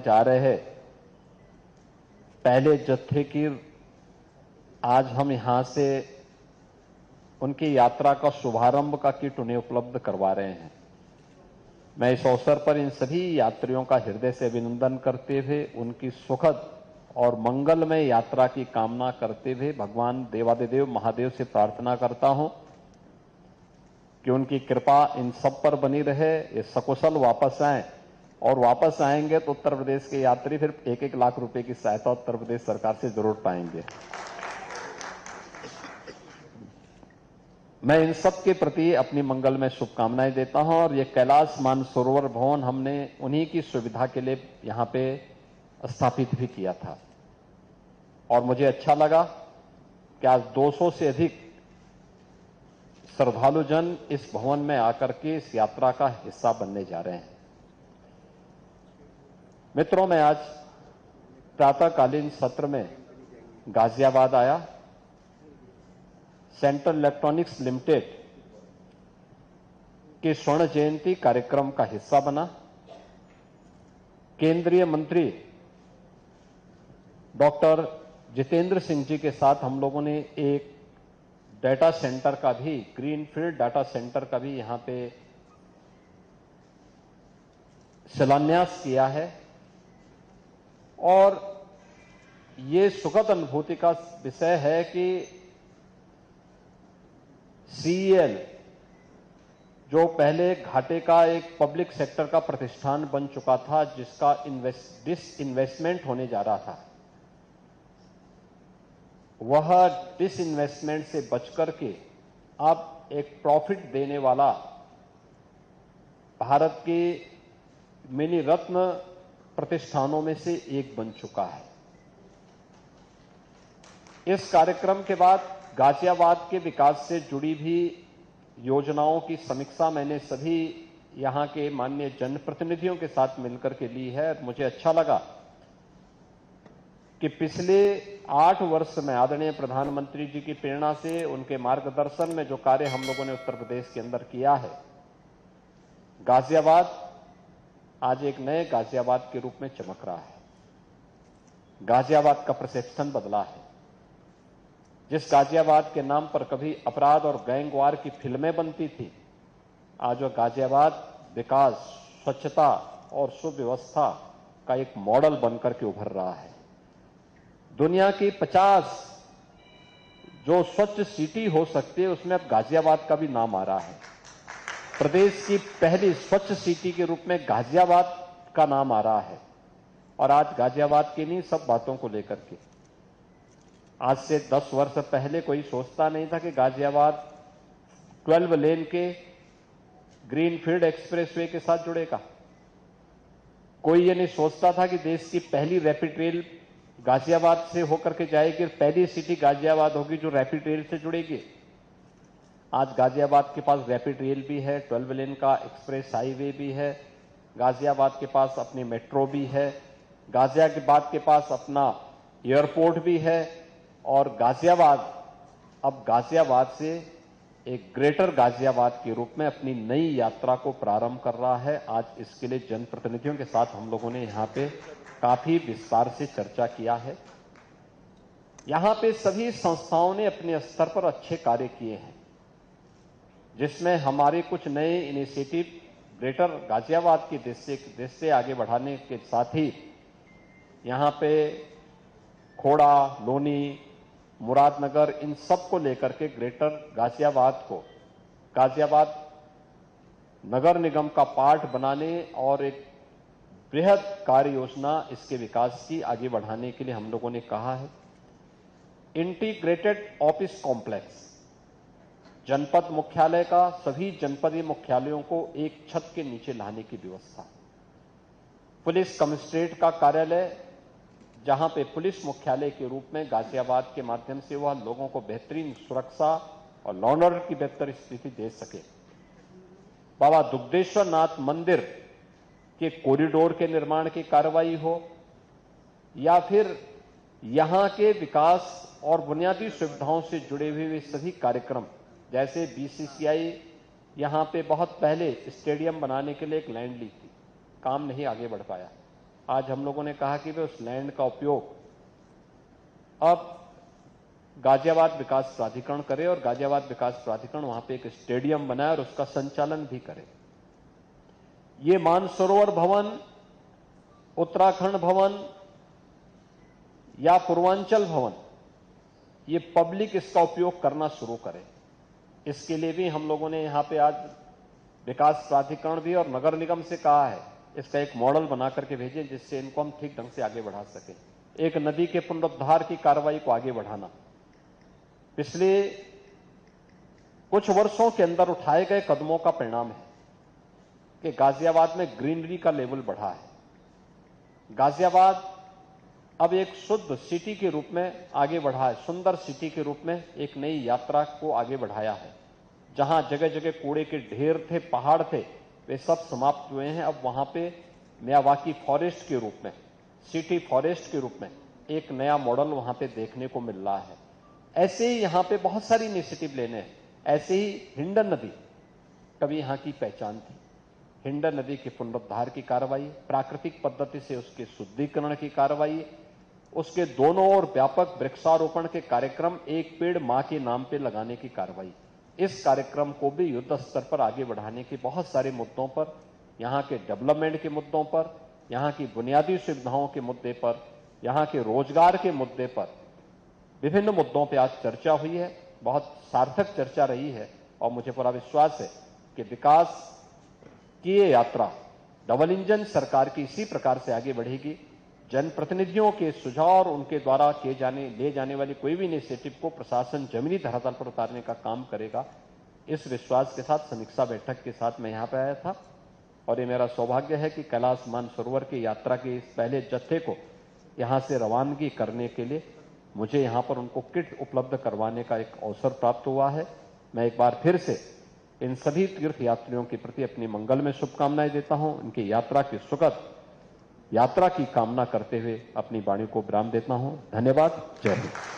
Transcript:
जा रहे हैं पहले जत्थे की आज हम यहां से उनकी यात्रा का शुभारंभ का किट उन्हें उपलब्ध करवा रहे हैं। मैं इस अवसर पर इन सभी यात्रियों का हृदय से अभिनंदन करते हुए उनकी सुखद और मंगलमय यात्रा की कामना करते हुए भगवान देवादिदेव महादेव से प्रार्थना करता हूं कि उनकी कृपा इन सब पर बनी रहे, ये सकुशल वापस आए और वापस आएंगे तो उत्तर प्रदेश के यात्री फिर 1-1 लाख रुपए की सहायता उत्तर प्रदेश सरकार से जरूर पाएंगे। मैं इन सब के प्रति अपनी मंगलमय शुभकामनाएं देता हूं और ये कैलाश मानसरोवर भवन हमने उन्हीं की सुविधा के लिए यहां पे स्थापित भी किया था और मुझे अच्छा लगा कि आज 200 से अधिक श्रद्धालुजन इस भवन में आकर के इस यात्रा का हिस्सा बनने जा रहे हैं। मित्रों, मैं आज प्रातःकालीन सत्र में गाजियाबाद आया, सेंट्रल इलेक्ट्रॉनिक्स लिमिटेड के स्वर्ण जयंती कार्यक्रम का हिस्सा बना। केंद्रीय मंत्री डॉक्टर जितेंद्र सिंह जी के साथ हम लोगों ने एक डाटा सेंटर का भी, ग्रीनफील्ड डाटा सेंटर का भी यहां पे शिलान्यास किया है और ये सुखद अनुभूति का विषय है कि सीईएल जो पहले घाटे का एक पब्लिक सेक्टर का प्रतिष्ठान बन चुका था, जिसका डिसइन्वेस्टमेंट होने जा रहा था, वह डिसइन्वेस्टमेंट से बचकर के अब एक प्रॉफिट देने वाला भारत के मिनी रत्न प्रतिष्ठानों में से एक बन चुका है। इस कार्यक्रम के बाद गाजियाबाद के विकास से जुड़ी भी योजनाओं की समीक्षा मैंने सभी यहां के माननीय जनप्रतिनिधियों के साथ मिलकर के ली है। मुझे अच्छा लगा कि पिछले 8 वर्ष में आदरणीय प्रधानमंत्री जी की प्रेरणा से, उनके मार्गदर्शन में जो कार्य हम लोगों ने उत्तर प्रदेश के अंदर किया है, गाजियाबाद आज एक नए गाजियाबाद के रूप में चमक रहा है। गाजियाबाद का परसेप्शन बदला है। जिस गाजियाबाद के नाम पर कभी अपराध और गैंगवार की फिल्में बनती थी, आज वह गाजियाबाद विकास, स्वच्छता और सुव्यवस्था का एक मॉडल बनकर के उभर रहा है। दुनिया की 50 जो स्वच्छ सिटी हो सकती है, उसमें अब गाजियाबाद का भी नाम आ रहा है। प्रदेश की पहली स्वच्छ सिटी के रूप में गाजियाबाद का नाम आ रहा है और आज गाजियाबाद की नहीं, सब बातों को लेकर के आज से 10 वर्ष पहले कोई सोचता नहीं था कि गाजियाबाद 12 लेन के ग्रीनफील्ड एक्सप्रेसवे के साथ जुड़ेगा। कोई ये नहीं सोचता था कि देश की पहली रैपिड रेल गाजियाबाद से होकर के जाएगी, पहली सिटी गाजियाबाद होगी जो रैपिड रेल से जुड़ेगी। आज गाजियाबाद के पास रैपिड रेल भी है, 12 लेन का एक्सप्रेस हाईवे भी है, गाजियाबाद के पास अपनी मेट्रो भी है, गाजियाबाद के पास अपना एयरपोर्ट भी है और गाजियाबाद अब गाजियाबाद से एक ग्रेटर गाजियाबाद के रूप में अपनी नई यात्रा को प्रारंभ कर रहा है। आज इसके लिए जनप्रतिनिधियों के साथ हम लोगों ने यहां पे काफी विस्तार से चर्चा किया है। यहां पे सभी संस्थाओं ने अपने स्तर पर अच्छे कार्य किए हैं, जिसमें हमारे कुछ नए इनिशिएटिव ग्रेटर गाजियाबाद की देश से आगे बढ़ाने के साथ ही यहां पे खोड़ा, लोनी, मुरादनगर, इन सब को लेकर के ग्रेटर गाजियाबाद को गाजियाबाद नगर निगम का पार्ट बनाने और एक बृहद कार्य योजना इसके विकास की आगे बढ़ाने के लिए हम लोगों ने कहा है। इंटीग्रेटेड ऑफिस कॉम्प्लेक्स, जनपद मुख्यालय का सभी जनपदीय मुख्यालयों को एक छत के नीचे लाने की व्यवस्था, पुलिस कमिश्नरेट का कार्यालय जहां पे पुलिस मुख्यालय के रूप में गाजियाबाद के माध्यम से वह लोगों को बेहतरीन सुरक्षा और लॉ एंड ऑर्डर की बेहतर स्थिति दे सके। बाबा दुग्धेश्वर नाथ मंदिर के कॉरिडोर के निर्माण की कार्रवाई हो या फिर यहां के विकास और बुनियादी सुविधाओं से जुड़े हुए सभी कार्यक्रम, जैसे बीसीसीआई यहां पे बहुत पहले स्टेडियम बनाने के लिए एक लैंड ली थी, काम नहीं आगे बढ़ पाया। आज हम लोगों ने कहा कि वे उस लैंड का उपयोग अब गाजियाबाद विकास प्राधिकरण करे और गाजियाबाद विकास प्राधिकरण वहां पे एक स्टेडियम बनाए और उसका संचालन भी करे। ये मानसरोवर भवन, उत्तराखंड भवन या पूर्वांचल भवन, ये पब्लिक इसका उपयोग करना शुरू करे। इसके लिए भी हम लोगों ने यहां पे आज विकास प्राधिकरण भी और नगर निगम से कहा है इसका एक मॉडल बना करके भेजें जिससे इनको हम ठीक ढंग से आगे बढ़ा सकें। एक नदी के पुनरुद्धार की कार्रवाई को आगे बढ़ाना, पिछले कुछ वर्षों के अंदर उठाए गए कदमों का परिणाम है कि गाजियाबाद में ग्रीनरी का लेवल बढ़ा है। गाजियाबाद अब एक शुद्ध सिटी के रूप में आगे बढ़ा है, सुंदर सिटी के रूप में एक नई यात्रा को आगे बढ़ाया है। जहां जगह जगह कूड़े के ढेर थे, पहाड़ थे, वे सब समाप्त हुए हैं। अब वहां पे मियावाकी फॉरेस्ट के रूप में, सिटी फॉरेस्ट के रूप में एक नया मॉडल वहां पे देखने को मिल रहा है। ऐसे ही यहां पे बहुत सारी इनिशिएटिव लेने हैं। ऐसे ही हिंडन नदी कभी यहां की पहचान थी। हिंडन नदी के पुनरुद्धार की कार्रवाई, प्राकृतिक पद्धति से उसके शुद्धिकरण की कार्रवाई, उसके दोनों ओर व्यापक वृक्षारोपण के कार्यक्रम, एक पेड़ मां के नाम पे लगाने की कार्रवाई, इस कार्यक्रम को भी युद्ध स्तर पर आगे बढ़ाने के बहुत सारे मुद्दों पर, यहां के डेवलपमेंट के मुद्दों पर, यहां की बुनियादी सुविधाओं के मुद्दे पर, यहां के रोजगार के मुद्दे पर, विभिन्न मुद्दों पर आज चर्चा हुई है। बहुत सार्थक चर्चा रही है और मुझे पूरा विश्वास है कि विकास की ये यात्रा डबल इंजन सरकार की इसी प्रकार से आगे बढ़ेगी। जनप्रतिनिधियों के सुझाव और उनके द्वारा ले जाने वाली कोई भी इनिशिएटिव को प्रशासन जमीनी धरातल पर उतारने का काम करेगा। इस विश्वास के साथ समीक्षा बैठक के साथ मैं यहां पर आया था और ये मेरा सौभाग्य है कि कैलाश मानसरोवर की यात्रा के इस पहले जत्थे को यहां से रवानगी करने के लिए मुझे यहां पर उनको किट उपलब्ध करवाने का एक अवसर प्राप्त हुआ है। मैं एक बार फिर से इन सभी तीर्थ यात्रियों के प्रति अपनी मंगल में शुभकामनाएं देता हूं। उनकी यात्रा की सुखद यात्रा की कामना करते हुए अपनी वाणी को विराम देता हूं। धन्यवाद। जय हिंद।